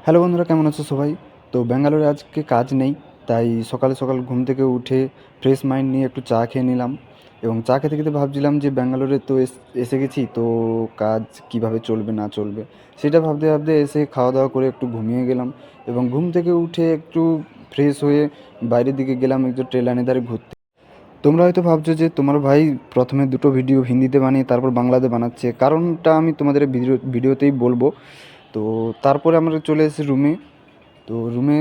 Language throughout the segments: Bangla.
হ্যালো বন্ধুরা, কেমন আছো সবাই? তো ব্যাঙ্গালোরে আজকে কাজ নেই, তাই সকালে সকাল ঘুম থেকে উঠে ফ্রেশ মাইন্ড নিয়ে একটু চা খেয়ে নিলাম। এবং চা খেতে খেতে ভাবছিলাম যে ব্যাঙ্গালোরে তো এসে গেছি, তো কাজ কিভাবে চলবে না চলবে সেটা ভাবতে ভাবতে এসে খাওয়া দাওয়া করে একটু ঘুমিয়ে গেলাম। এবং ঘুম থেকে উঠে একটু ফ্রেশ হয়ে বাইরের দিকে গেলাম একটু ট্রেন লাইনের ধারে ঘুরতে। তোমরা হয়তো ভাবছো যে তোমার ভাই প্রথমে দুটো ভিডিও হিন্দিতে বানিয়ে তারপর বাংলাতে বানাচ্ছে, কারণটা আমি তোমাদের ভিডিওতেই বলবো। তো তারপরে আমরা চলে এসেছি রুমে। তো রুমে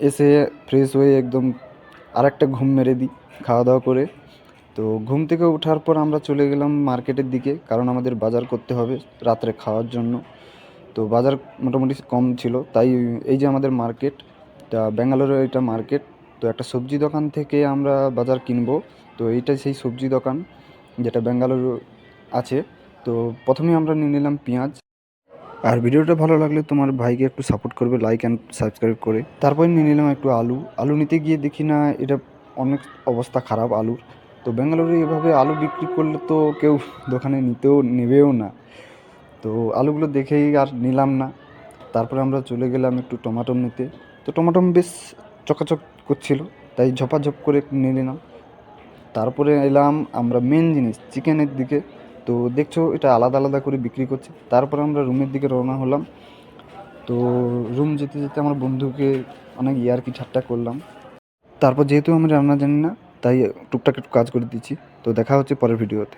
এসে ফ্রেশ হয়ে একদম আরেকটা ঘুম মেরে দিই খাওয়া দাওয়া করে। তো ঘুম থেকে ওঠার পর আমরা চলে গেলাম মার্কেটের দিকে, কারণ আমাদের বাজার করতে হবে রাত্রে খাওয়ার জন্য। তো বাজার মোটামুটি কম ছিল, তাই এই যে আমাদের মার্কেট, তা ব্যাঙ্গালোরের এটা মার্কেট। তো একটা সবজি দোকান থেকে আমরা বাজার কিনবো। তো এইটা সেই সবজি দোকান যেটা ব্যাঙ্গালোর আছে। তো প্রথমেই আমরা নিয়ে নিলাম পেঁয়াজ। আর ভিডিওটা ভালো লাগলে তোমার ভাইকে একটু সাপোর্ট করবে লাইক অ্যান্ড সাবস্ক্রাইব করে। তারপরে নিয়ে নিলাম একটু আলু। আলু নিতে গিয়ে দেখি না, এটা অনেক অবস্থা খারাপ আলুর। তো ব্যাঙ্গালোরে এভাবে আলু বিক্রি করলে তো কেউ দোকানে নেবেও না। তো আলুগুলো দেখেই আর নিলাম না। তারপরে আমরা চলে গেলাম একটু টমাটো নিতে। তো টমাটো বেশ চকাচক করছিল, তাই ঝপাঝপ করে একটু নিয়ে নিলাম। তারপরে এলাম আমরা মেন জিনিস চিকেনের দিকে। তো দেখছো এটা আলাদা আলাদা করে বিক্রি করছে। তারপরে আমরা রুমের দিকে রওনা হলাম। তো রুম যেতে যেতে আমার বন্ধুকে অনেক ইয়ার্কি ঠাট্টা করলাম। তারপর যেহেতু আমি রান্না জানি না, তাই টুকটাক একটু কাজ করে দিচ্ছি। তো দেখা হচ্ছে পরের ভিডিওতে।